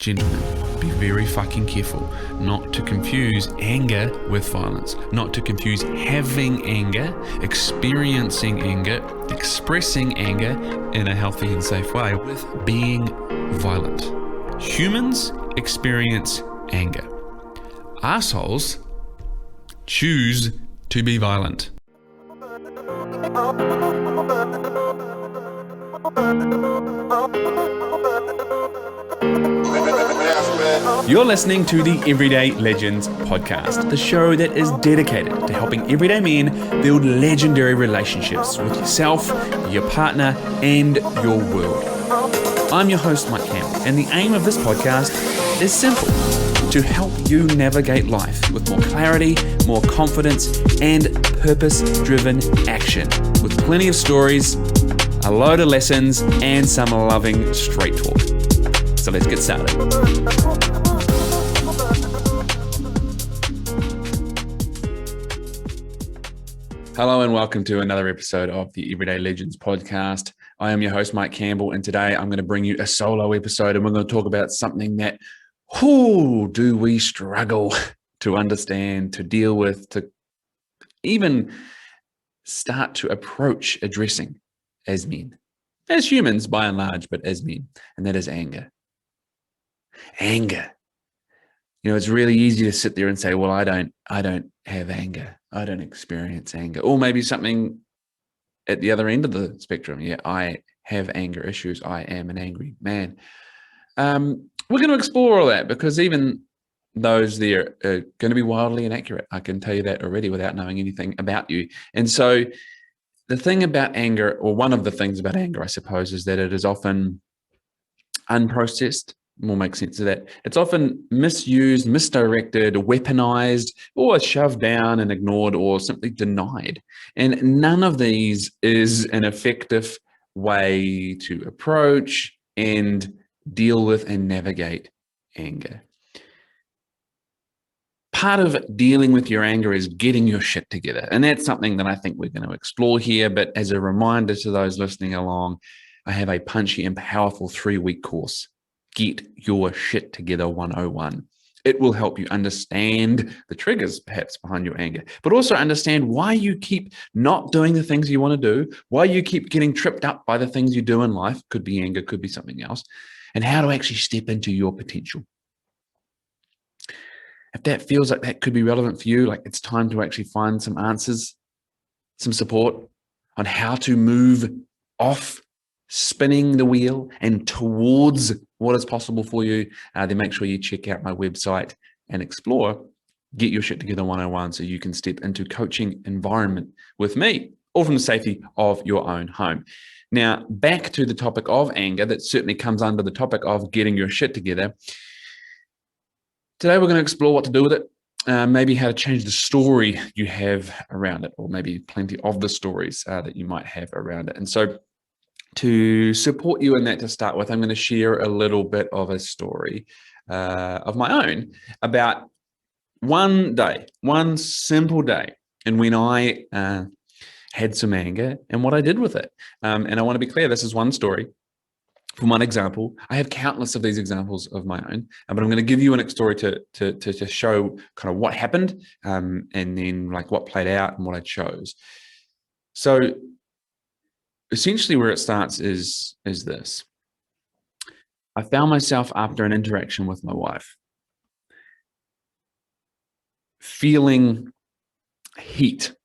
Gentlemen, be very fucking careful not to confuse anger with violence, not to confuse having anger, experiencing anger, expressing anger in a healthy and safe way with being violent. Humans experience anger. Assholes choose to be violent. You're listening to the Everyday Legends podcast, the show that is dedicated to helping everyday men build legendary relationships with yourself, your partner, and your world. I'm your host, Mike Campbell, and the aim of this podcast is simple: to help you navigate life with more clarity, more confidence, and purpose-driven action, with plenty of stories, a load of lessons, and some loving straight talk. So let's get started. Hello and welcome to another episode of the Everyday Legends podcast. I am your host, Mike Campbell, and today I'm going to bring you a solo episode, and we're going to talk about something that, do we struggle to understand, to deal with, to even start to approach addressing as men, as humans by and large, but as men, and that is anger. Anger. You know, it's really easy to sit there and say, well, I don't have anger. I don't experience anger. Or maybe something at the other end of the spectrum. Yeah, I have anger issues. I am an angry man. We're going to explore all that, because even those there are going to be wildly inaccurate. I can tell you that already without knowing anything about you. And so the thing about anger, or one of the things about anger, I suppose, is that it is often unprocessed. Will make sense of that. It's often misused, misdirected, weaponized, or shoved down and ignored, or simply denied. And none of these is an effective way to approach and deal with and navigate anger. Part of dealing with your anger is getting your shit together. And that's something that I think we're going to explore here. But as a reminder to those listening along, I have a punchy and powerful 3-week course, Get Your Shit Together 101. It will help you understand the triggers perhaps behind your anger, but also understand why you keep not doing the things you want to do, why you keep getting tripped up by the things you do in life, could be anger, could be something else, and how to actually step into your potential. If that feels like that could be relevant for you, like it's time to actually find some answers, some support on how to move off spinning the wheel and towards what is possible for you, then make sure you check out my website and explore Get Your Shit Together 101 so you can step into coaching environment with me, all from the safety of your own home. Now, back to the topic of anger that certainly comes under the topic of getting your shit together. Today, we're going to explore what to do with it, maybe how to change the story you have around it, or maybe plenty of the stories that you might have around it. And so to support you in that to start with, I'm going to share a little bit of a story of my own about one day, one simple day, and when I had some anger and what I did with it. And I want to be clear, this is one story from one example. I have countless of these examples of my own, but I'm going to give you a story to show kind of what happened and then like what played out and what I chose. So essentially where it starts is this. I found myself after an interaction with my wife feeling heat.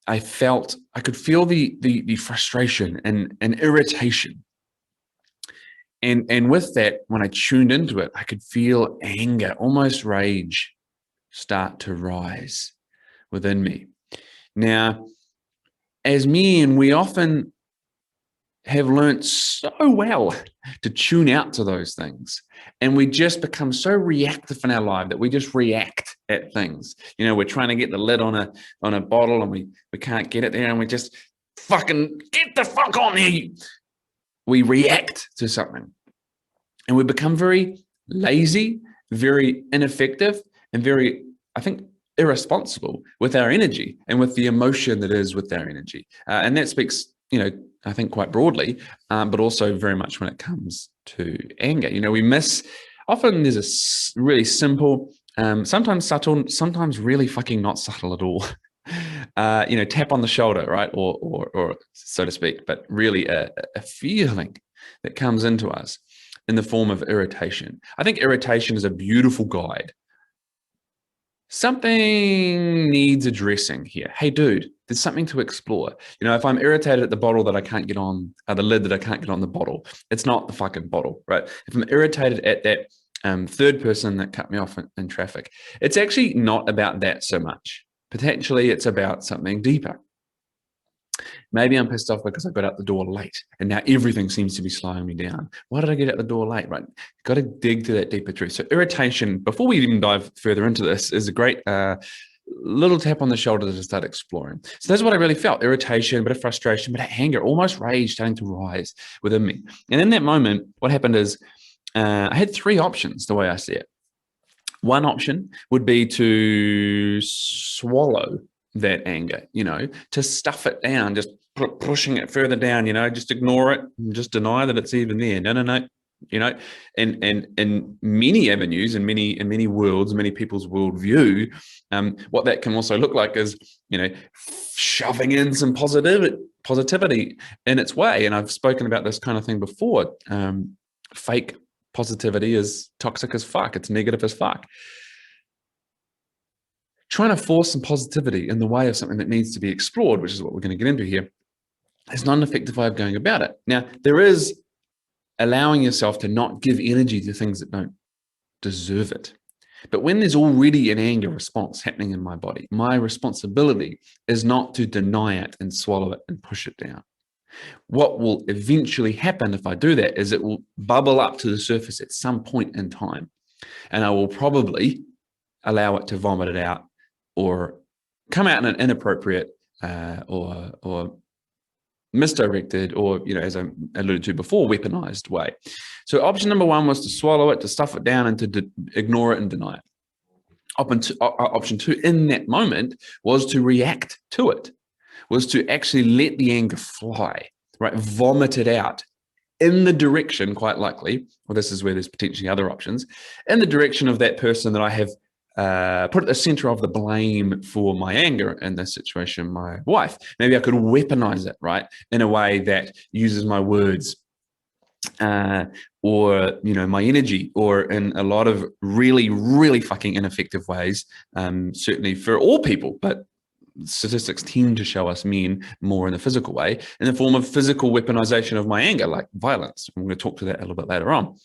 I could feel the frustration and irritation. And with that, when I tuned into it, I could feel anger, almost rage, start to rise within me. Now, as men, we often have learned so well to tune out to those things. And we just become so reactive in our life that we just react at things. You know, we're trying to get the lid on a bottle and we can't get it there, and we just fucking get the fuck on there. We react to something. And we become very lazy, very ineffective, and very, I think, irresponsible with our energy and with the emotion that is with our energy. And that speaks, I think quite broadly, but also very much when it comes to anger. We miss, often there's a really simple, sometimes subtle, sometimes really fucking not subtle at all. Tap on the shoulder, right? Or so to speak, but really a feeling that comes into us in the form of irritation. I think irritation is a beautiful guide. Something needs addressing here. Hey, dude, there's something to explore. If I'm irritated at the bottle that I can't get on, the lid that I can't get on the bottle, it's not the fucking bottle, right? If I'm irritated at that third person that cut me off in traffic, it's actually not about that so much. Potentially, it's about something deeper. Maybe I'm pissed off because I got out the door late and now everything seems to be slowing me down. Why did I get out the door late? Right. Got to dig to that deeper truth. So irritation, before we even dive further into this, is a great little tap on the shoulder to start exploring. So that's what I really felt. Irritation, a bit of frustration, but anger, almost rage starting to rise within me. And in that moment, what happened is I had three options the way I see it. One option would be to swallow that anger, to stuff it down, just pushing it further down, just ignore it, just deny that it's even there. No. And many avenues and many worlds, many people's worldview, what that can also look like is, shoving in some positivity in its way. And I've spoken about this kind of thing before. Fake positivity is toxic as fuck. It's negative as fuck. Trying to force some positivity in the way of something that needs to be explored, which is what we're going to get into here, is not an effective way of going about it. Now, there is allowing yourself to not give energy to things that don't deserve it. But when there's already an anger response happening in my body, my responsibility is not to deny it and swallow it and push it down. What will eventually happen if I do that is it will bubble up to the surface at some point in time, and I will probably allow it to vomit it out or come out in an inappropriate or misdirected or, as I alluded to before, weaponized way. So option number one was to swallow it, to stuff it down, and to ignore it and deny it. Option two in that moment was to react to it, was to actually let the anger fly, right? Vomit it out in the direction, quite likely, well, this is where there's potentially other options, in the direction of that person that I have put at the center of the blame for my anger in this situation, my wife. Maybe I could weaponize it, right, in a way that uses my words or, my energy, or in a lot of really, really fucking ineffective ways, certainly for all people, but statistics tend to show us men more in the physical way, in the form of physical weaponization of my anger, like violence. I'm going to talk to that a little bit later on.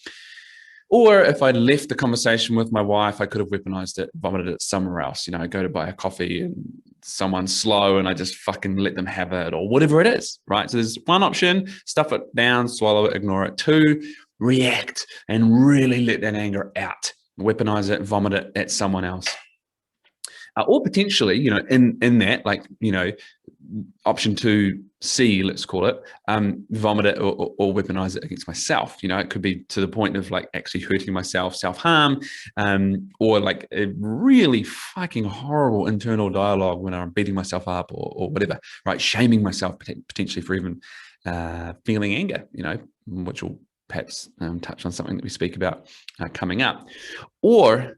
Or if I'd left the conversation with my wife, I could have weaponized it, vomited it somewhere else. I go to buy a coffee and someone's slow and I just fucking let them have it, or whatever it is, right? So there's one option, stuff it down, swallow it, ignore it. Two, react and really let that anger out, weaponize it, vomit it at someone else. Or potentially, in that, like, option 2C, let's call it, vomit it or weaponize it against myself. It could be to the point of like actually hurting myself, self-harm, or like a really fucking horrible internal dialogue when I'm beating myself up or whatever, right? Shaming myself potentially for even feeling anger, which will perhaps touch on something that we speak about coming up. Or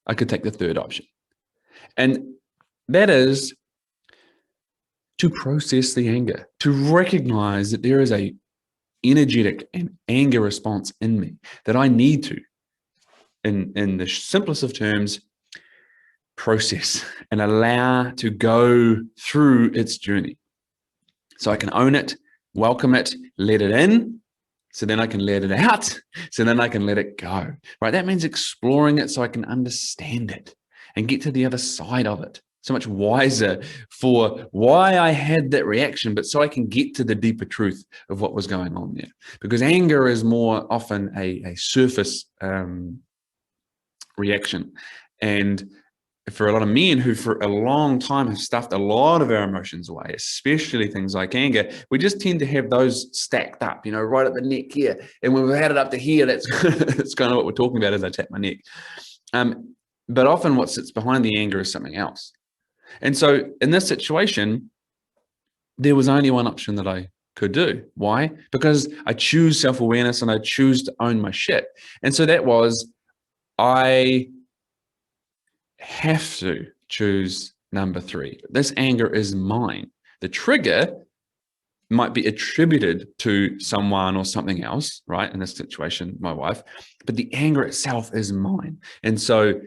I could take the third option. And that is to process the anger, to recognize that there is a energetic and anger response in me that I need to, in the simplest of terms, process and allow to go through its journey. So I can own it, welcome it, let it in, so then I can let it out, so then I can let it go, right? That means exploring it so I can understand it and get to the other side of it. So much wiser for why I had that reaction, but so I can get to the deeper truth of what was going on there. Because anger is more often a surface reaction. And for a lot of men who for a long time have stuffed a lot of our emotions away, especially things like anger, we just tend to have those stacked up, right at the neck here. And when we've had it up to here, that's kind of what we're talking about as I tap my neck. But often what sits behind the anger is something else. And so in this situation, there was only one option that I could do. Why? Because I choose self-awareness and I choose to own my shit. And so that was, I have to choose number 3. This anger is mine. The trigger might be attributed to someone or something else, right? In this situation, my wife, but the anger itself is mine. And so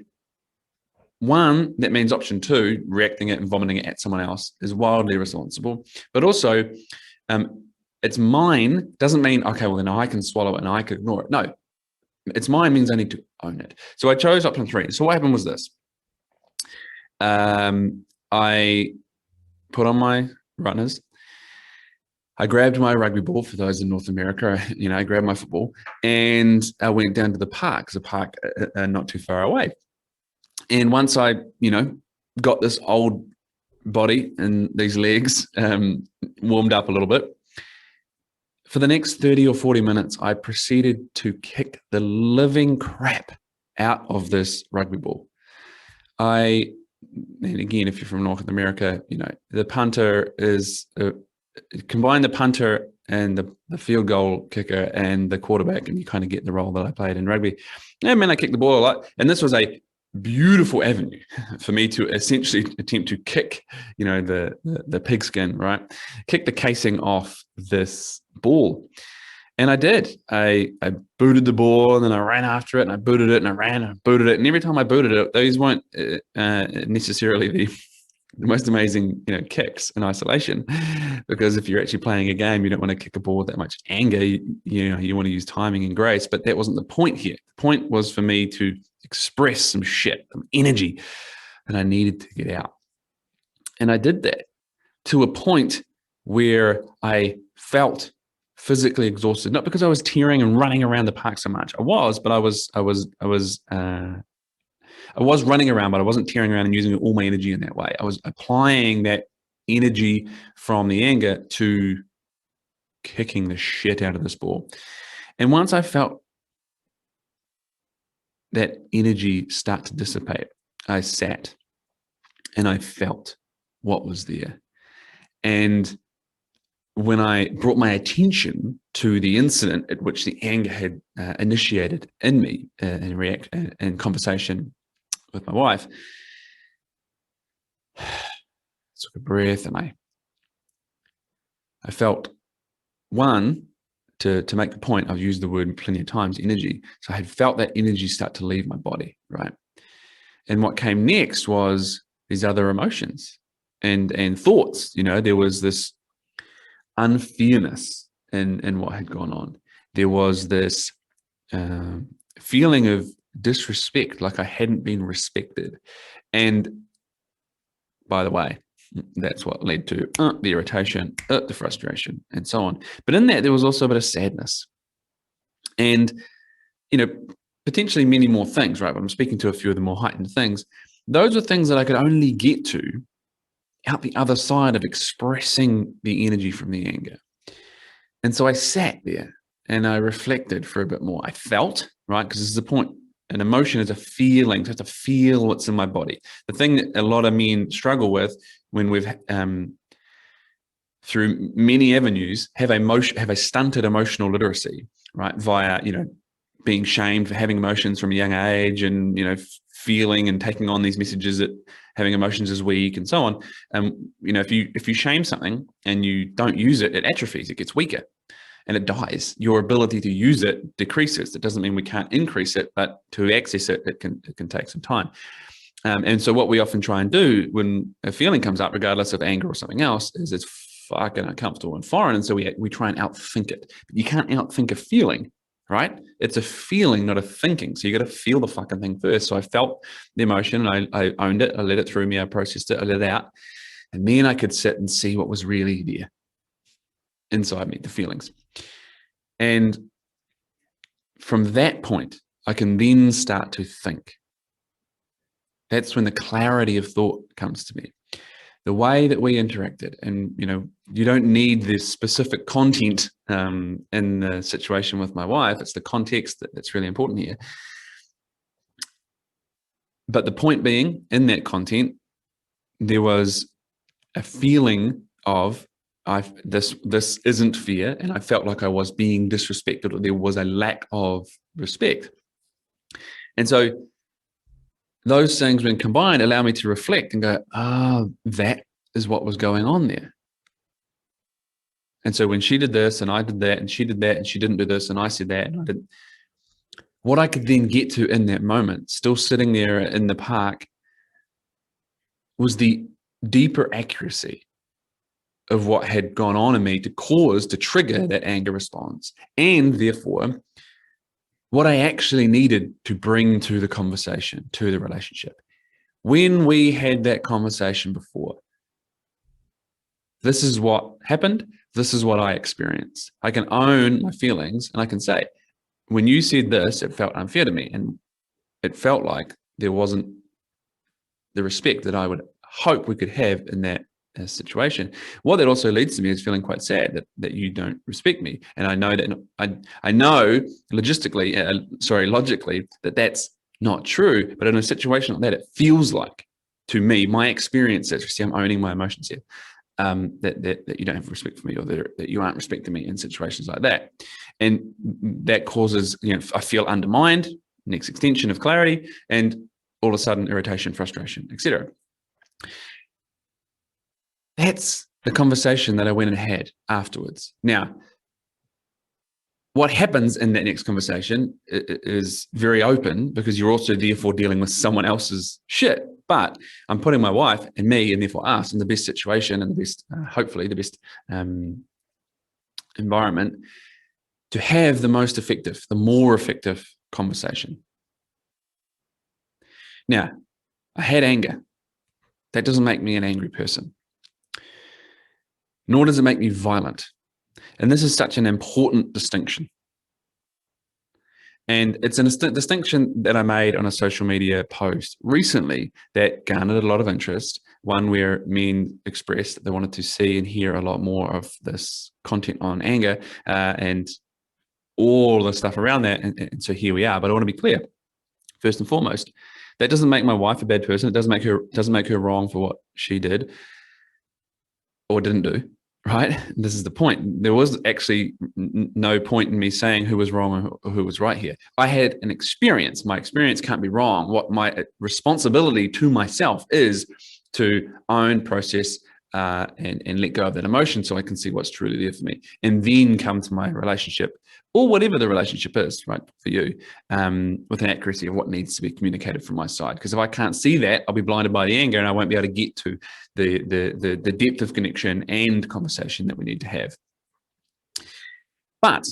1, that means option 2, reacting it and vomiting it at someone else, is wildly irresponsible. But also, it's mine doesn't mean, okay, well then I can swallow it and I can ignore it. No, it's mine means I need to own it. So I chose option 3. So what happened was this. I put on my runners. I grabbed my rugby ball, for those in North America, I grabbed my football and I went down to the park, because the park not too far away. And once I, got this old body and these legs warmed up a little bit, for the next 30 or 40 minutes, I proceeded to kick the living crap out of this rugby ball. And again, if you're from North America, the punter is, combine the punter and the field goal kicker and the quarterback, and you kind of get the role that I played in rugby. And man, I kicked the ball a lot. And this was a beautiful avenue for me to essentially attempt to kick, the pigskin, right? Kick the casing off this ball. And I did. I booted the ball, and then I ran after it, and I booted it, and I ran, and I booted it. And every time I booted it, those weren't necessarily the most amazing, kicks in isolation, because if you're actually playing a game, you don't want to kick a ball with that much anger. You want to use timing and grace, but that wasn't the point here. The point was for me to express some shit, some energy that I needed to get out. And I did that to a point where I felt physically exhausted, not because I was tearing and running around the park so much. I was running around, but I wasn't tearing around and using all my energy in that way. I was applying that energy from the anger to kicking the shit out of this ball. And once I felt that energy start to dissipate, I sat and I felt what was there. And when I brought my attention to the incident at which the anger had initiated in me in conversation with my wife, I took a breath, and I felt, one, to make the point, I've used the word plenty of times, energy. So I had felt that energy start to leave my body, right? And what came next was these other emotions and thoughts. There was this unfairness in what had gone on. There was this feeling of disrespect, like I hadn't been respected. And by the way, that's what led to the irritation, the frustration, and so on. But in that, there was also a bit of sadness and, potentially many more things, right? But I'm speaking to a few of the more heightened things. Those are things that I could only get to out the other side of expressing the energy from the anger. And so I sat there and I reflected for a bit more. I felt, right? Because this is the point. An emotion is a feeling. So I have to feel what's in my body. The thing that a lot of men struggle with when we've, through many avenues, have a stunted emotional literacy, right? Via, being shamed for having emotions from a young age, and, feeling and taking on these messages that having emotions is weak and so on. If you shame something and you don't use it, it atrophies, it gets weaker and it dies. Your ability to use it decreases. It doesn't mean we can't increase it, but to access it, it can take some time. And so what we often try and do when a feeling comes up, regardless of anger or something else, is it's fucking uncomfortable and foreign. And so we try and outthink it. But you can't outthink a feeling, right? It's a feeling, not a thinking. So you got to feel the fucking thing first. So I felt the emotion, and I owned it. I let it through me. I processed it. I let it out. And then I could sit and see what was really there inside me, the feelings. And from that point, I can then start to think. That's when the clarity of thought comes to me. The way that we interacted, and you don't need this specific content in the situation with my wife. It's the context that's really important here. But the point being, in that content, there was a feeling of this isn't fair, and I felt like I was being disrespected, or there was a lack of respect. And so those things, when combined, allow me to reflect and go, that is what was going on there. And so when she did this and I did that, and she did that and she didn't do this and I said that and I didn't, what I could then get to in that moment, still sitting there in the park, was the deeper accuracy of what had gone on in me to trigger that anger response. And therefore, what I actually needed to bring to the conversation, to the relationship. When we had that conversation before, this is what happened. This is what I experienced. I can own my feelings and I can say, when you said this, it felt unfair to me. And it felt like there wasn't the respect that I would hope we could have in that situation. What that also leads to me is feeling quite sad that you don't respect me. And I know that I know logically that that's not true. But in a situation like that, it feels like, to me, my experience, see, I'm owning my emotions here, that you don't have respect for me, or that you aren't respecting me in situations like that. And that causes, I feel undermined, next extension of clarity, and all of a sudden irritation, frustration, etc. That's the conversation that I went and had afterwards. Now, what happens in that next conversation is very open, because you're also therefore dealing with someone else's shit. But I'm putting my wife and me, and therefore us, in the best situation and the best, hopefully the best environment to have the more effective conversation. Now, I had anger. That doesn't make me an angry person. Nor does it make me violent. And this is such an important distinction. And it's a distinction that I made on a social media post recently that garnered a lot of interest. One where men expressed that they wanted to see and hear a lot more of this content on anger and all the stuff around that. And so here we are. But I want to be clear, first and foremost, that doesn't make my wife a bad person. It doesn't make her wrong for what she did or didn't do. Right? This is the point. There was actually no point in me saying who was wrong or who was right here. I had an experience. My experience can't be wrong. What my responsibility to myself is to own, process, and let go of that emotion so I can see what's truly there for me, and then come to my relationship, or whatever the relationship is, right, for you, with an accuracy of what needs to be communicated from my side. Because if I can't see that, I'll be blinded by the anger and I won't be able to get to the depth of connection and conversation that we need to have. But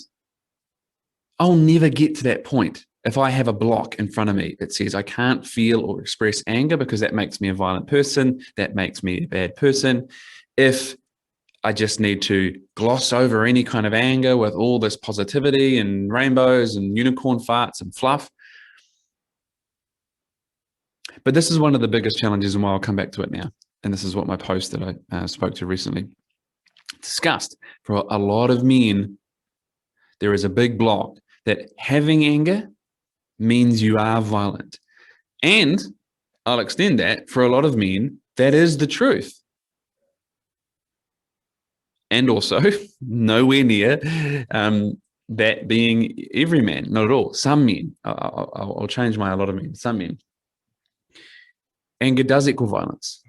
I'll never get to that point if I have a block in front of me that says I can't feel or express anger because that makes me a violent person, that makes me a bad person. If I just need to gloss over any kind of anger with all this positivity and rainbows and unicorn farts and fluff. But this is one of the biggest challenges, and why I'll come back to it now. And this is what my post that I spoke to recently discussed. For a lot of men, there is a big block that having anger means you are violent. And I'll extend that, for a lot of men, that is the truth. And also nowhere near that being every man, not at all. Some men, I'll change my a lot of men, some men. Anger does equal violence.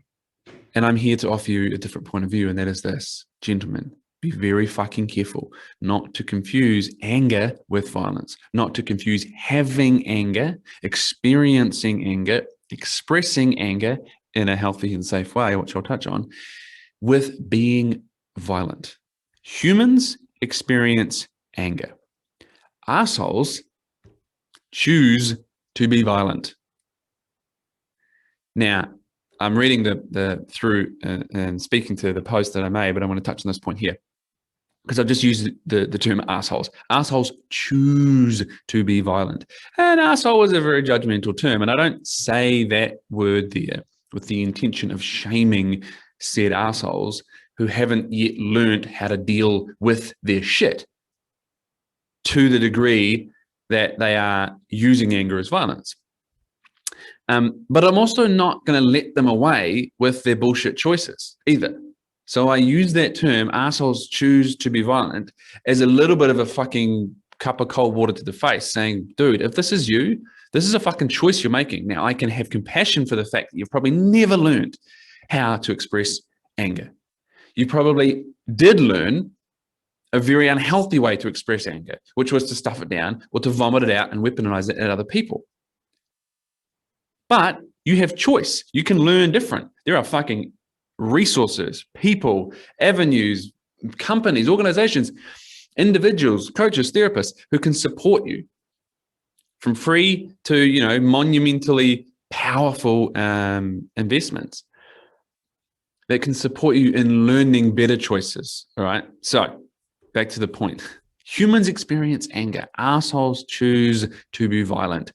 And I'm here to offer you a different point of view, and that is this. Gentlemen, be very fucking careful not to confuse anger with violence, not to confuse having anger, experiencing anger, expressing anger in a healthy and safe way, which I'll touch on, with being violent. Humans experience anger. Assholes choose to be violent. Now, I'm reading the through and speaking to the post that I made, but I want to touch on this point here, because I've just used the term assholes. Assholes choose to be violent. And asshole is a very judgmental term, and I don't say that word there with the intention of shaming said assholes who haven't yet learned how to deal with their shit to the degree that they are using anger as violence. But I'm also not going to let them away with their bullshit choices either. So I use that term, assholes choose to be violent, as a little bit of a fucking cup of cold water to the face, saying, dude, if this is you, this is a fucking choice you're making. Now, I can have compassion for the fact that you've probably never learned how to express anger. You probably did learn a very unhealthy way to express anger, which was to stuff it down or to vomit it out and weaponize it at other people. But you have choice. You can learn different. There are fucking resources, people, avenues, companies, organizations, individuals, coaches, therapists who can support you, from free to, monumentally powerful investments that can support you in learning better choices. All right. So back to the point. Humans experience anger. Assholes choose to be violent.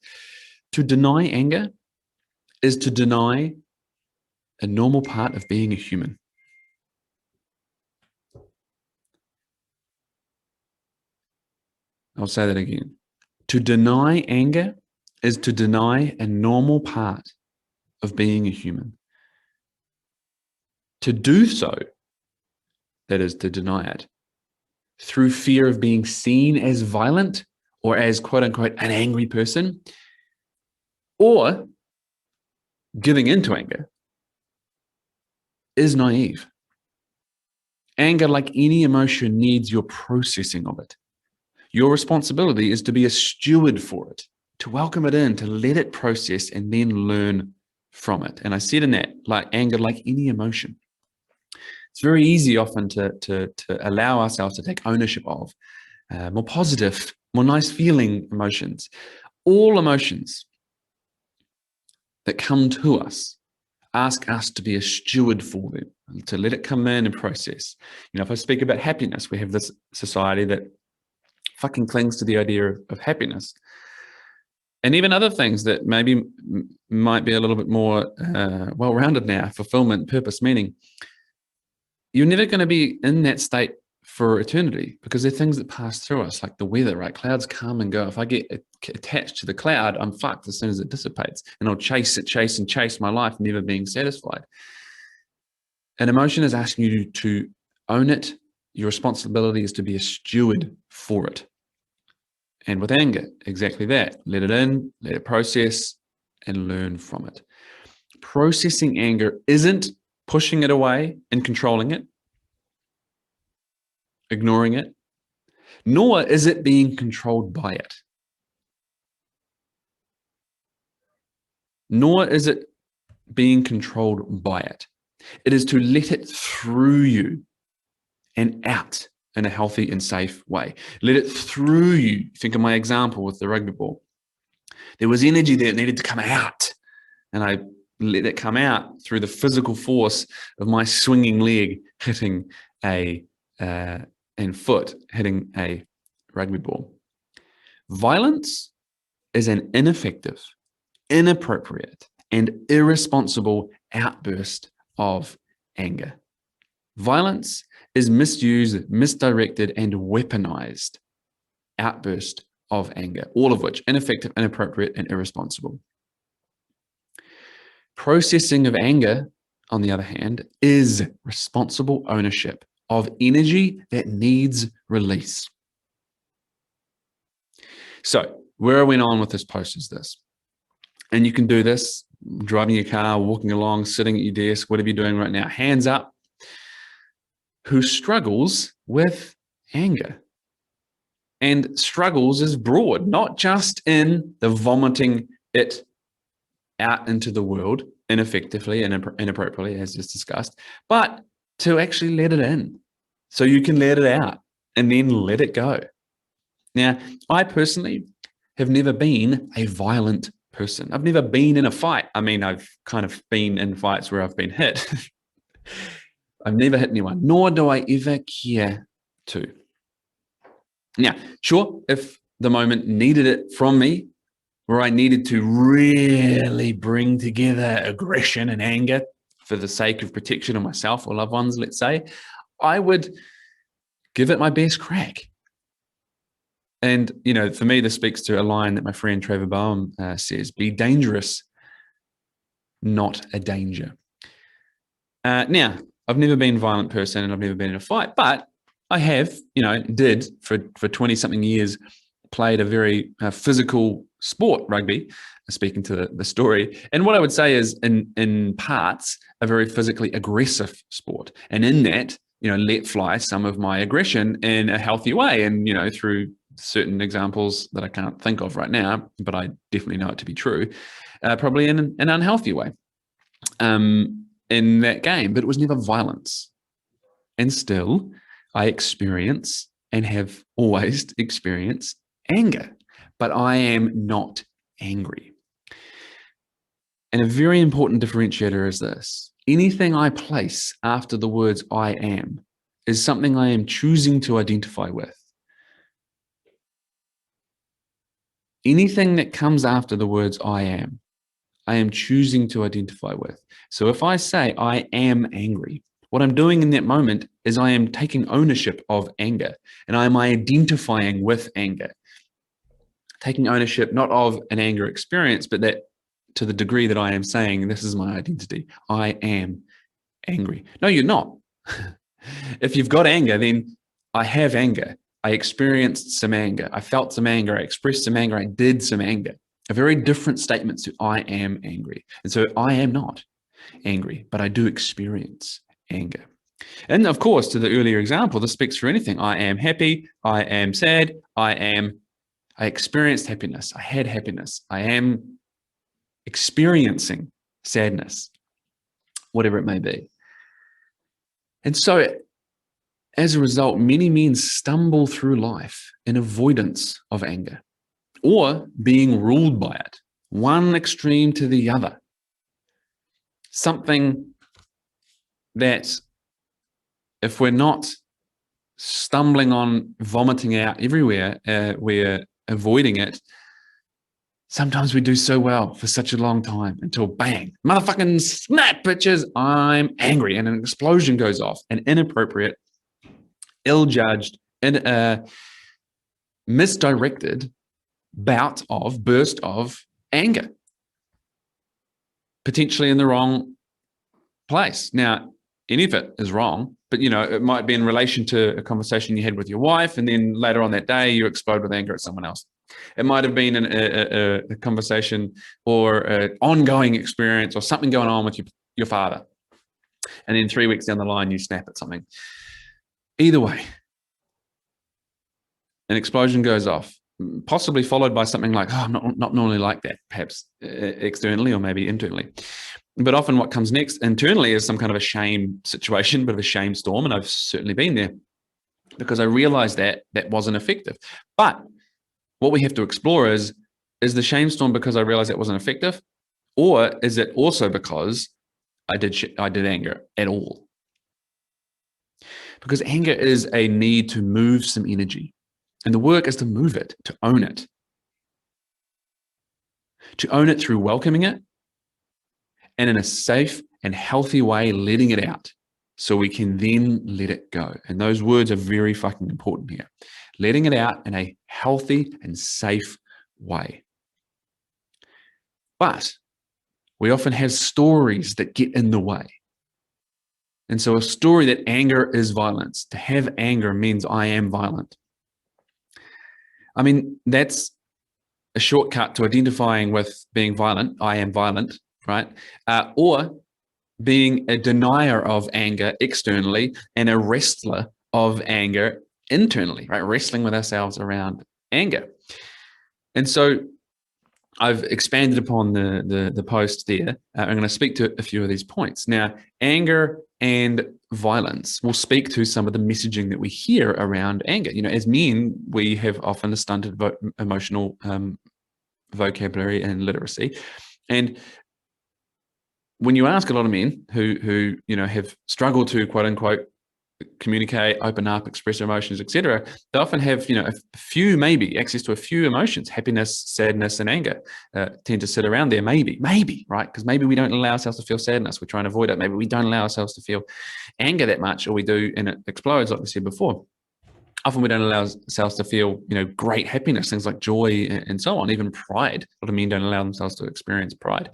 To deny anger is to deny a normal part of being a human. I'll say that again. To deny anger is to deny a normal part of being a human. To do so, that is to deny it, through fear of being seen as violent or as quote unquote an angry person, or giving into anger, is naive. Anger, like any emotion, needs your processing of it. Your responsibility is to be a steward for it, to welcome it in, to let it process and then learn from it. And I said in that, like anger, like any emotion, it's very easy often to allow ourselves to take ownership of more positive, more nice feeling emotions. All emotions that come to us ask us to be a steward for them, to let it come in and process. If I speak about happiness, we have this society that fucking clings to the idea of happiness. And even other things that maybe might be a little bit more well-rounded now, fulfillment, purpose, meaning. You're never going to be in that state for eternity because they're things that pass through us, like the weather, right? Clouds come and go. If I get attached to the cloud, I'm fucked as soon as it dissipates, and I'll chase my life, never being satisfied. An emotion is asking you to own it. Your responsibility is to be a steward for it. And with anger, exactly that. Let it in, let it process, and learn from it. Processing anger isn't pushing it away and controlling it, ignoring it, nor is it being controlled by it. Nor is it being controlled by it. It is to let it through you and out in a healthy and safe way. Let it through you. Think of my example with the rugby ball. There was energy there that needed to come out, and I let it come out through the physical force of my swinging leg hitting and foot hitting a rugby ball. Violence is an ineffective, inappropriate, and irresponsible outburst of anger. Violence is misused, misdirected, and weaponized outburst of anger, all of which ineffective, inappropriate, and irresponsible. Processing of anger, on the other hand, is responsible ownership of energy that needs release. So where I went on with this post is this, and you can do this driving your car, walking along, sitting at your desk, whatever you're doing right now. Hands up, who struggles with anger? And struggles is broad, not just in the vomiting it out into the world ineffectively and inappropriately, as just discussed, but to actually let it in so you can let it out and then let it go. Now, I personally have never been a violent person. I've never been in a fight. I mean, I've kind of been in fights where I've been hit. I've never hit anyone, nor do I ever care to. Now, sure, if the moment needed it from me, where I needed to really bring together aggression and anger for the sake of protection of myself or loved ones, let's say, I would give it my best crack. And, for me, this speaks to a line that my friend Trevor Boehm says, be dangerous, not a danger. Now, I've never been a violent person and I've never been in a fight, but I have, did for 20 something years, played a very physical sport, rugby, speaking to the story. And what I would say is in parts, a very physically aggressive sport. And in that, let fly some of my aggression in a healthy way. And, through certain examples that I can't think of right now, but I definitely know it to be true, probably in an unhealthy way in that game. But it was never violence. And still, I experience and have always experienced anger, but I am not angry. And a very important differentiator is this: anything I place after the words I am is something I am choosing to identify with. Anything that comes after the words I am choosing to identify with. So if I say I am angry, what I'm doing in that moment is I am taking ownership of anger, and I am identifying with anger. Taking ownership not of an anger experience, but that to the degree that I am saying, this is my identity. I am angry. No, you're not. If you've got anger, then I have anger. I experienced some anger. I felt some anger. I expressed some anger. I did some anger. A very different statement to I am angry. And so I am not angry, but I do experience anger. And of course, to the earlier example, this speaks for anything. I am happy. I am sad. I experienced happiness. I had happiness. I am experiencing sadness, whatever it may be. And so as a result, many men stumble through life in avoidance of anger or being ruled by it, one extreme to the other. Something that if we're not stumbling on, vomiting out everywhere, we're avoiding it. Sometimes we do so well for such a long time until bang, motherfucking snap, bitches, I'm angry, and an explosion goes off, an inappropriate, ill-judged, misdirected burst of anger, potentially in the wrong place. Now, any of it is wrong, but it might be in relation to a conversation you had with your wife, and then later on that day you explode with anger at someone else. It might have been a conversation or an ongoing experience or something going on with your father, and then 3 weeks down the line you snap at something. Either way, an explosion goes off, possibly followed by something like, I'm not normally like that, perhaps externally or maybe internally. But often what comes next internally is some kind of a shame situation, bit of a shame storm. And I've certainly been there because I realized that wasn't effective. But what we have to explore is the shame storm because I realized that wasn't effective? Or is it also because I did anger at all? Because anger is a need to move some energy. And the work is to move it, to own it. To own it through welcoming it, and in a safe and healthy way, letting it out so we can then let it go. And those words are very fucking important here. Letting it out in a healthy and safe way. But we often have stories that get in the way. And so a story that anger is violence. To have anger means I am violent. I mean, that's a shortcut to identifying with being violent. I am violent. Right? Or being a denier of anger externally and a wrestler of anger internally, right? Wrestling with ourselves around anger. And so I've expanded upon the post there. I'm going to speak to a few of these points. Now, anger and violence will speak to some of the messaging that we hear around anger. As men, we have often a stunted emotional vocabulary and literacy. And when you ask a lot of men who have struggled to quote unquote communicate, open up, express emotions, etc., they often have a few, maybe access to a few emotions: happiness, sadness, and anger. Tend to sit around there, maybe, right? Because maybe we don't allow ourselves to feel sadness. We're trying to avoid it. Maybe we don't allow ourselves to feel anger that much, or we do, and it explodes, like we said before. Often we don't allow ourselves to feel, great happiness, things like joy and so on, even pride. A lot of men don't allow themselves to experience pride.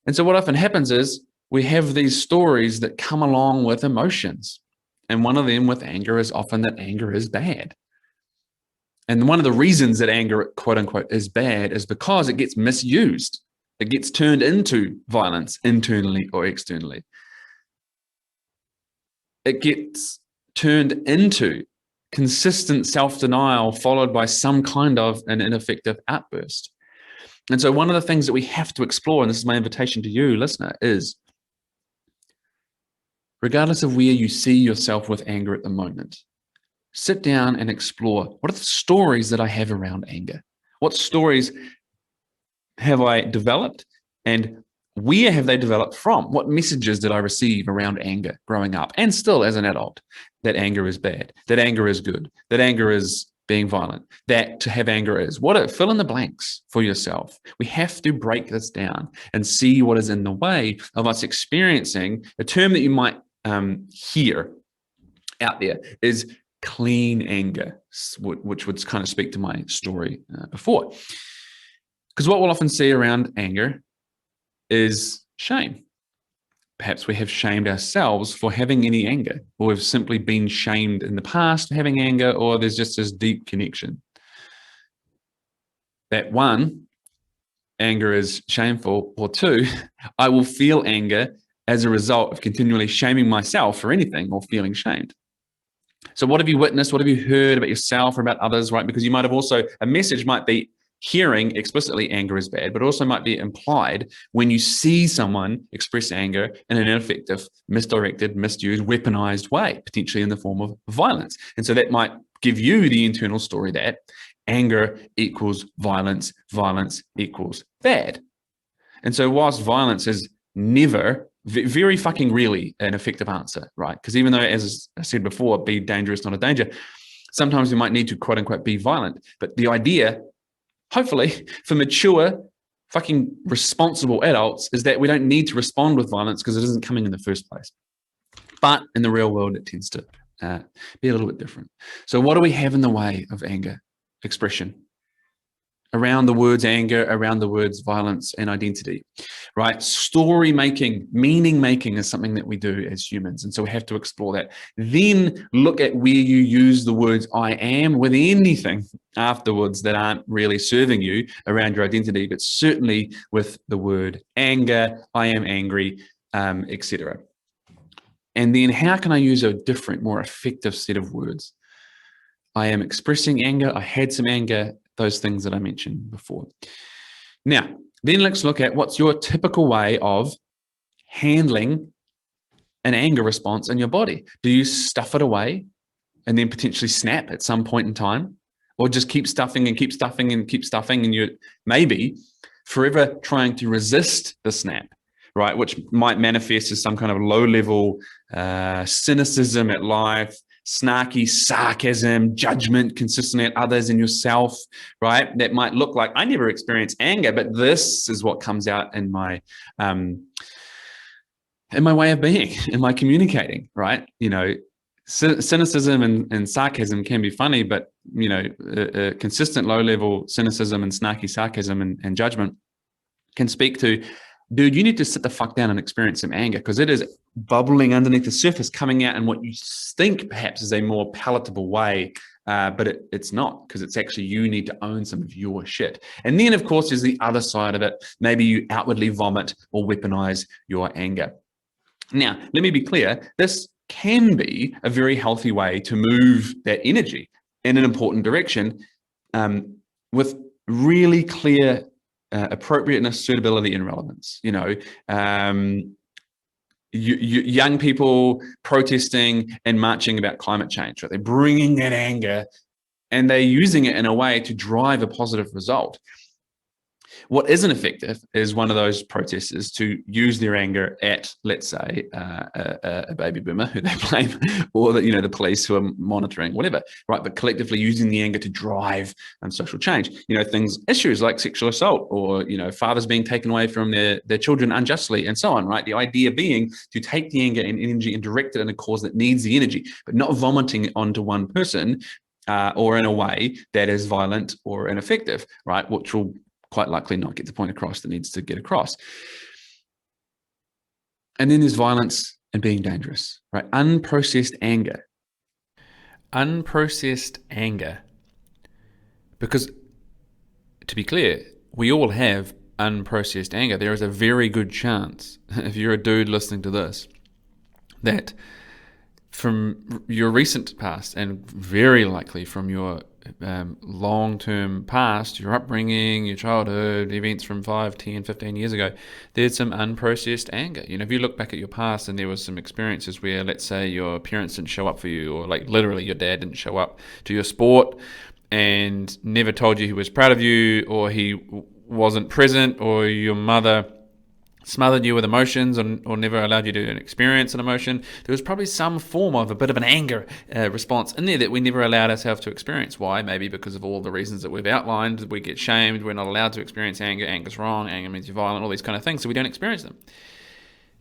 And so what often happens is we have these stories that come along with emotions. And one of them with anger is often that anger is bad. And one of the reasons that anger, quote unquote, is bad is because it gets misused. It gets turned into violence internally or externally. It gets turned into consistent self-denial followed by some kind of an ineffective outburst. And so one of the things that we have to explore, and this is my invitation to you, listener, is regardless of where you see yourself with anger at the moment, sit down and explore, what are the stories that I have around anger? What stories have I developed, and where have they developed from? What messages did I receive around anger growing up and still as an adult? That anger is bad, that anger is good, that anger is being violent, that to have anger is fill in the blanks for yourself. We have to break this down and see what is in the way of us experiencing a term that you might hear out there is clean anger, which would kind of speak to my story before. Because what we'll often see around anger is shame. Perhaps we have shamed ourselves for having any anger, or we've simply been shamed in the past for having anger, or there's just this deep connection. That one, anger is shameful, or two, I will feel anger as a result of continually shaming myself for anything or feeling shamed. So what have you witnessed? What have you heard about yourself or about others, right? Because you might have also, a message might be hearing explicitly anger is bad, but also might be implied when you see someone express anger in an ineffective, misdirected, misused, weaponized way, potentially in the form of violence. And so that might give you the internal story that anger equals violence, violence equals bad. And so whilst violence is never, very fucking really an effective answer, right? Because even though, as I said before, be dangerous, not a danger, sometimes we might need to quote unquote be violent. But the idea, hopefully, for mature, fucking responsible adults is that we don't need to respond with violence because it isn't coming in the first place. But in the real world, it tends to be a little bit different. So what do we have in the way of anger expression? Around the words anger, around the words violence and identity, right? Story making, meaning making is something that we do as humans. And so we have to explore that. Then look at where you use the words I am with anything afterwards that aren't really serving you around your identity, but certainly with the word anger, I am angry, etc. And then how can I use a different, more effective set of words? I am expressing anger. I had some anger. Those things that I mentioned before. Now, then let's look at what's your typical way of handling an anger response in your body. Do you stuff it away and then potentially snap at some point in time? Or just keep stuffing and keep stuffing and keep stuffing, and you're maybe forever trying to resist the snap, right? Which might manifest as some kind of low-level cynicism at life, snarky sarcasm, judgment consistently at others and yourself, right? That might look like, I never experienced anger, but this is what comes out in my way of being, in my communicating, right? You know, cynicism and sarcasm can be funny, but, you know, consistent low-level cynicism and snarky sarcasm and judgment can speak to, dude, you need to sit the fuck down and experience some anger, because it is bubbling underneath the surface, coming out in what you think perhaps is a more palatable way, but it's not, because it's actually you need to own some of your shit. And then, of course, there's the other side of it. Maybe you outwardly vomit or weaponize your anger. Now, let me be clear. This can be a very healthy way to move that energy in an important direction with really clear appropriateness, suitability, and relevance. You know, young people protesting and marching about climate change, right? They're bringing that anger and they're using it in a way to drive a positive result. What isn't effective is one of those protesters to use their anger at, let's say, a baby boomer who they blame, or the police who are monitoring, whatever, right? But collectively using the anger to drive social change. You know, issues like sexual assault, or fathers being taken away from their children unjustly, and so on, right? The idea being to take the anger and energy and direct it in a cause that needs the energy, but not vomiting it onto one person or in a way that is violent or ineffective, right? Which will quite likely not get the point across that needs to get across. And then there's violence and being dangerous, right? Unprocessed anger. Unprocessed anger. Because, to be clear, we all have unprocessed anger. There is a very good chance, if you're a dude listening to this, that from your recent past and very likely from your long-term past, your upbringing, your childhood, events from 5, 10, 15 years ago, there's some unprocessed anger. If you look back at your past and there was some experiences where, let's say, your parents didn't show up for you, or like literally your dad didn't show up to your sport and never told you he was proud of you, or he wasn't present, or your mother smothered you with emotions, or never allowed you to experience an emotion, there was probably some form of a bit of an anger response in there that we never allowed ourselves to experience. Why? Maybe because of all the reasons that we've outlined. We get shamed, we're not allowed to experience anger, anger's wrong, anger means you're violent, all these kind of things, so we don't experience them.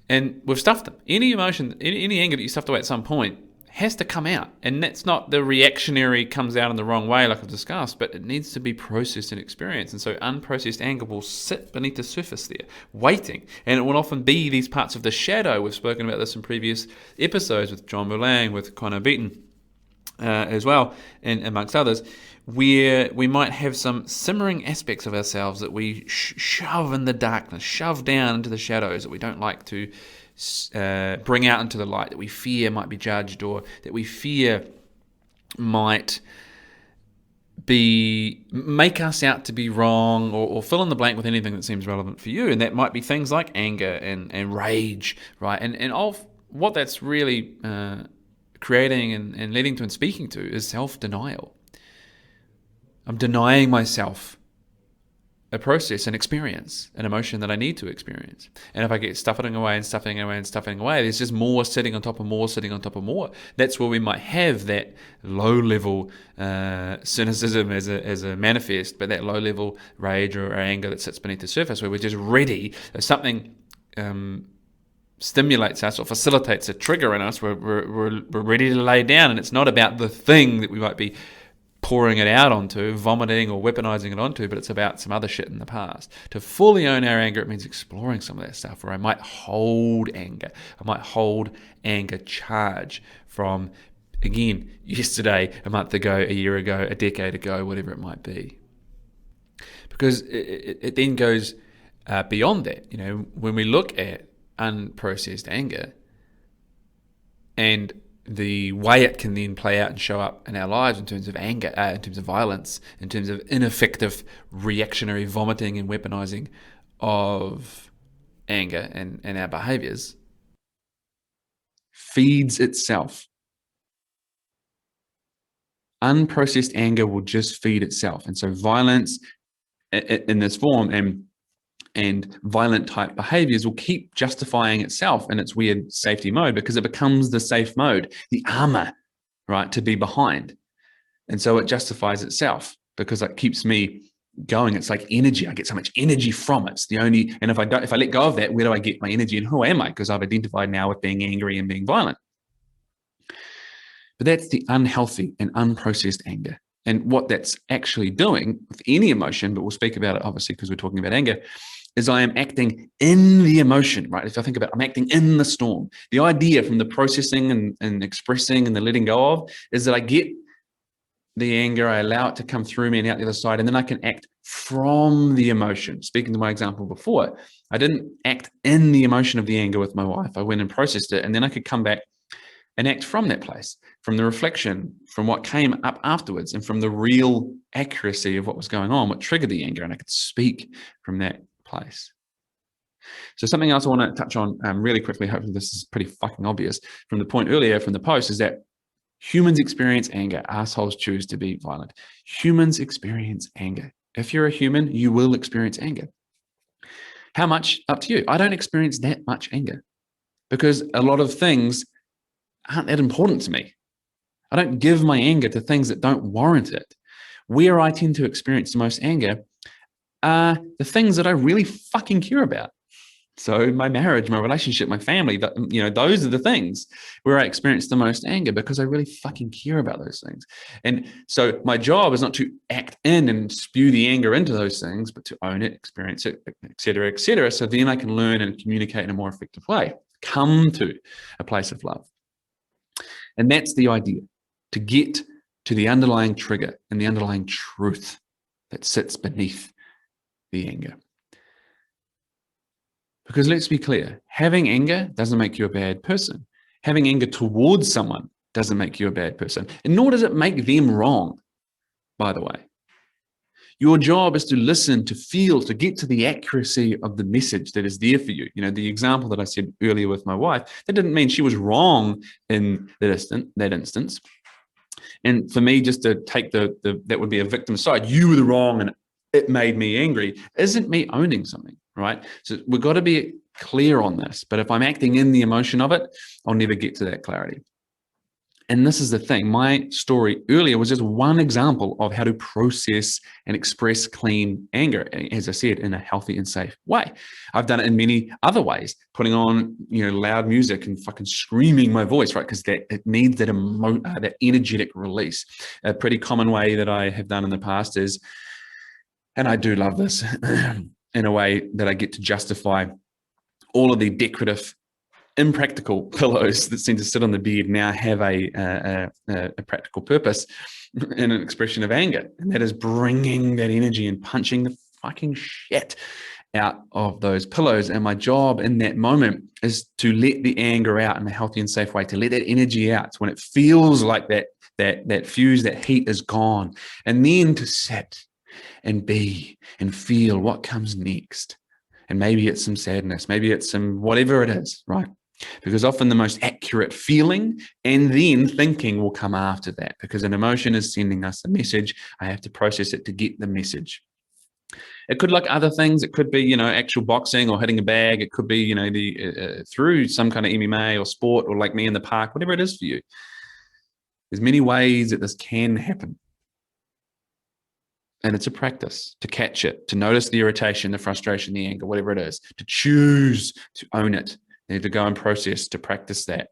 And we've stuffed them. Any emotion, any anger that you stuffed away at some point has to come out. And that's not the reactionary comes out in the wrong way like I've discussed, but it needs to be processed and experienced. And so unprocessed anger will sit beneath the surface there, waiting. And it will often be these parts of the shadow. We've spoken about this in previous episodes with John Mulang, with Connor Beaton as well, and amongst others, where we might have some simmering aspects of ourselves that we shove in the darkness, shove down into the shadows that we don't like to bring out into the light, that we fear might be judged, or that we fear might make us out to be wrong, or fill in the blank with anything that seems relevant for you. And that might be things like anger and rage, right? And what that's really creating and leading to and speaking to is self-denial. I'm denying myself a process, an experience, an emotion that I need to experience. And if I get stuffing away, there's just more sitting on top of more. That's where we might have that low-level cynicism as a manifest, but that low-level rage or anger that sits beneath the surface, where we're just ready. If something stimulates us or facilitates a trigger in us, we're ready to lay down. And it's not about the thing that we might be pouring it out onto, vomiting or weaponizing it onto, but it's about some other shit in the past. To fully own our anger, it means exploring some of that stuff, where I might hold anger. I might hold anger charge from, again, yesterday, a month ago, a year ago, a decade ago, whatever it might be. Because it then goes beyond that. When we look at unprocessed anger and the way it can then play out and show up in our lives in terms of anger, in terms of violence, in terms of ineffective reactionary vomiting and weaponizing of anger and our behaviors, feeds itself. Unprocessed anger will just feed itself. And so violence in this form and violent type behaviors will keep justifying itself in its weird safety mode, because it becomes the safe mode, the armor, right, to be behind. And so it justifies itself because it keeps me going. It's like energy. I get so much energy from it. It's the only, and if I let go of that, where do I get my energy and who am I? Because I've identified now with being angry and being violent. But that's the unhealthy and unprocessed anger. And what that's actually doing with any emotion, but we'll speak about it obviously because we're talking about anger, is I am acting in the emotion, right? If I think about it, I'm acting in the storm. The idea from the processing and expressing and the letting go of is that I get the anger, I allow it to come through me and out the other side, and then I can act from the emotion. Speaking to my example before, I didn't act in the emotion of the anger with my wife. I went and processed it, and then I could come back and act from that place, from the reflection, from what came up afterwards, and from the real accuracy of what was going on, what triggered the anger, and I could speak from that place. So something else I want to touch on really quickly, hopefully this is pretty fucking obvious from the point earlier from the post, is that humans experience anger. Assholes choose to be violent. Humans experience anger. If you're a human, you will experience anger. How much? Up to you. I don't experience that much anger because a lot of things aren't that important to me. I don't give my anger to things that don't warrant it. Where I tend to experience the most anger are the things that I really fucking care about. So my marriage, my relationship, my family, those are the things where I experience the most anger because I really fucking care about those things. And so my job is not to act in and spew the anger into those things, but to own it, experience it, et cetera, et cetera. So then I can learn and communicate in a more effective way. come to a place of love. And that's the idea, to get to the underlying trigger and the underlying truth that sits beneath the anger. Because let's be clear, having anger doesn't make you a bad person. Having anger towards someone doesn't make you a bad person, and nor does it make them wrong, by the way. Your job is to listen, to feel, to get to the accuracy of the message that is there for you. You know, the example that I said earlier with my wife, that didn't mean she was wrong in that instance. And for me, just to take that would be a victim side, you were the wrong and it made me angry, isn't me owning something, right? So we've got to be clear on this. But if I'm acting in the emotion of it, I'll never get to that clarity. And this is the thing, my story earlier was just one example of how to process and express clean anger, as I said, in a healthy and safe way. I've done it in many other ways, putting on, loud music and fucking screaming my voice, right? Because it needs that energetic release. A pretty common way that I have done in the past is, and I do love this, in a way that I get to justify all of the decorative, impractical pillows that seem to sit on the bed now have a practical purpose and an expression of anger. And that is bringing that energy and punching the fucking shit out of those pillows. And my job in that moment is to let the anger out in a healthy and safe way, to let that energy out. So when it feels like that fuse, that heat is gone, and then to sit and be and feel what comes next. And maybe it's some sadness, maybe it's some whatever it is, right? Because often the most accurate feeling and then thinking will come after that, because an emotion is sending us a message. I have to process it to get the message. It could look other things. It could be, actual boxing or hitting a bag. It could be, through some kind of MMA or sport, or like me in the park, whatever it is for you. There's many ways that this can happen. And it's a practice to catch it, to notice the irritation, the frustration, the anger, whatever it is, to choose to own it. You need to go and process, to practice that,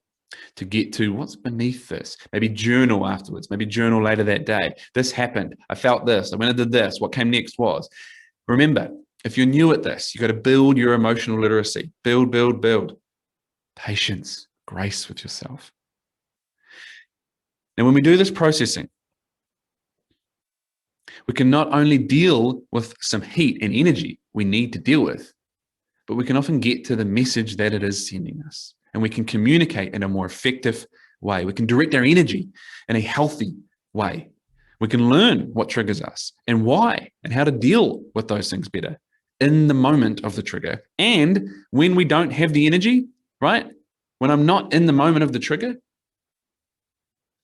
to get to what's beneath this. Maybe journal afterwards, maybe journal later that day. This happened. I felt this. I went and did this. What came next was. Remember, if you're new at this, you've got to build your emotional literacy. Build. Patience, grace with yourself. And when we do this processing, we can not only deal with some heat and energy we need to deal with, but we can often get to the message that it is sending us. And we can communicate in a more effective way. We can direct our energy in a healthy way. We can learn what triggers us and why, and how to deal with those things better in the moment of the trigger. And when we don't have the energy, right? When I'm not in the moment of the trigger,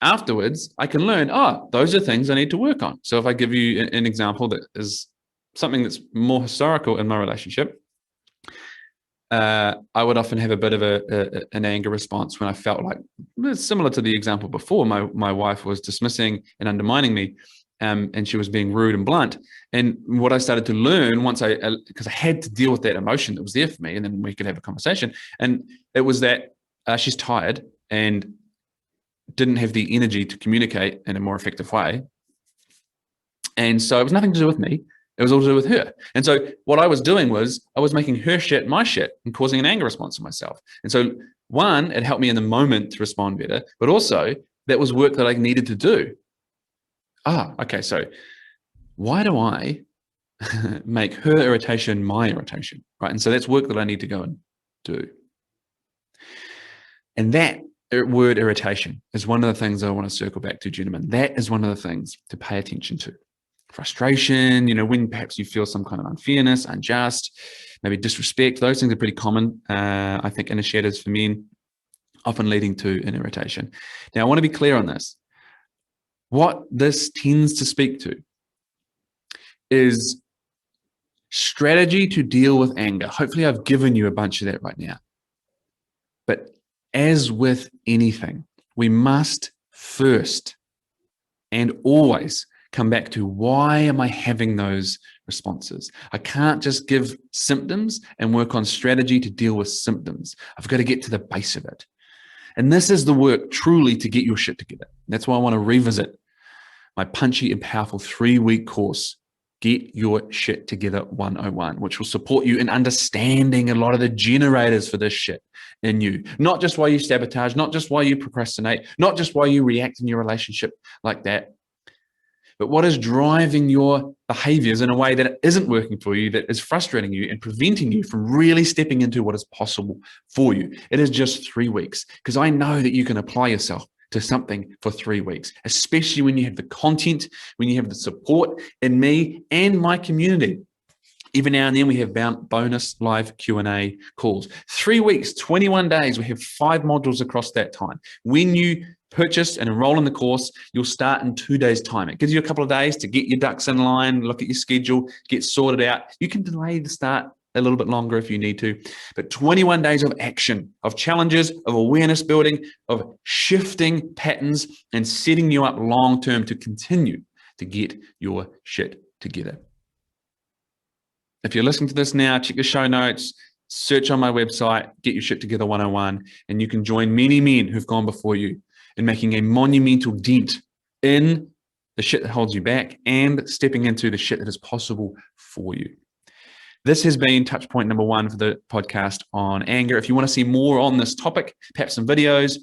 afterwards, I can learn, those are things I need to work on. So if I give you an example that is something that's more historical in my relationship, I would often have a bit of an anger response when I felt like, similar to the example before, my wife was dismissing and undermining me, and she was being rude and blunt. And what I started to learn because I had to deal with that emotion that was there for me, and then we could have a conversation. And it was that she's tired and didn't have the energy to communicate in a more effective way. And so it was nothing to do with me. It was all to do with her. And so what I was doing was I was making her shit my shit and causing an anger response to myself. And so one, it helped me in the moment to respond better, but also that was work that I needed to do. Okay. So why do I make her irritation my irritation, right? And so that's work that I need to go and do. And that word irritation is one of the things I want to circle back to, gentlemen. That is one of the things to pay attention to. Frustration, when perhaps you feel some kind of unfairness, unjust, maybe disrespect. Those things are pretty common, I think, initiators for men, often leading to an irritation. Now, I want to be clear on this. What this tends to speak to is strategy to deal with anger. Hopefully, I've given you a bunch of that right now. But as with anything, we must first and always come back to, why am I having those responses? I can't just give symptoms and work on strategy to deal with symptoms. I've got to get to the base of it. And this is the work truly to get your shit together. That's why I want to revisit my punchy and powerful 3-week course Get Your Shit Together 101, which will support you in understanding a lot of the generators for this shit in you. Not just why you sabotage, not just why you procrastinate, not just why you react in your relationship like that, but what is driving your behaviors in a way that isn't working for you, that is frustrating you and preventing you from really stepping into what is possible for you. It is just 3 weeks, because I know that you can apply yourself to something for 3 weeks, especially when you have the content, when you have the support in me and my community. Even now and then we have bonus live Q&A calls. 3 weeks, 21 days. We have 5 modules across that time. When you purchase and enroll in the course, you'll start in 2 days' time. It gives you a couple of days to get your ducks in line, look at your schedule, get sorted out. You can delay the start a little bit longer if you need to, but 21 days of action, of challenges, of awareness building, of shifting patterns and setting you up long-term to continue to get your shit together. If you're listening to this now, check the show notes, search on my website, Get Your Shit Together 101, and you can join many men who've gone before you in making a monumental dent in the shit that holds you back and stepping into the shit that is possible for you. This has been touch point number 1 for the podcast on anger. If you want to see more on this topic, perhaps some videos,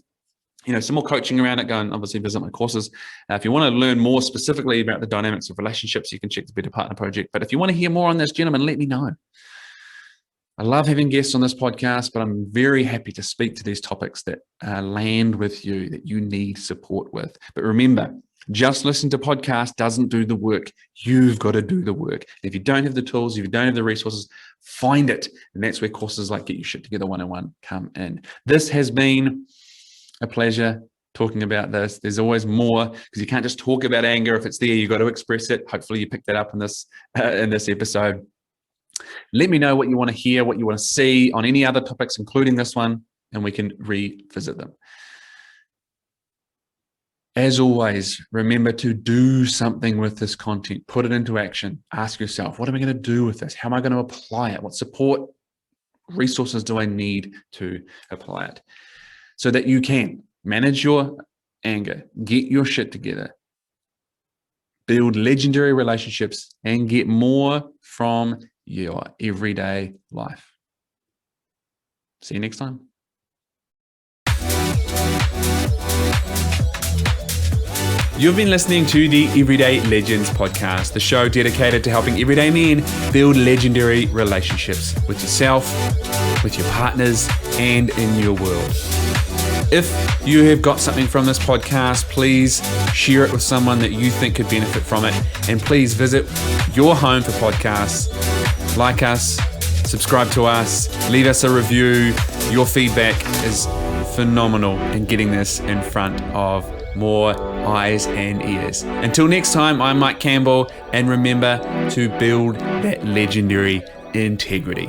some more coaching around it, go and obviously visit my courses. If you want to learn more specifically about the dynamics of relationships, you can check the Better Partner Project. But if you want to hear more on this, gentlemen, let me know. I love having guests on this podcast, but I'm very happy to speak to these topics that land with you, that you need support with. But remember, just listening to podcasts doesn't do the work. You've got to do the work. If you don't have the tools, if you don't have the resources, find it. And that's where courses like Get Your Shit Together 101 come in. This has been a pleasure talking about this. There's always more, because you can't just talk about anger. If it's there, you've got to express it. Hopefully you picked that up in this episode. Let me know what you want to hear, what you want to see on any other topics, including this one, and we can revisit them. As always, remember to do something with this content. Put it into action. Ask yourself, what am I going to do with this? How am I going to apply it? What support resources do I need to apply it? So that you can manage your anger, get your shit together, build legendary relationships, and get more from your everyday life. See you next time. You've been listening to the Everyday Legends podcast, the show dedicated to helping everyday men build legendary relationships with yourself, with your partners, and in your world. If you have got something from this podcast, please share it with someone that you think could benefit from it. And please visit your home for podcasts. Like us, subscribe to us, leave us a review. Your feedback is phenomenal in getting this in front of more eyes and ears. Until next time, I'm Mike Campbell, and remember to build that legendary integrity.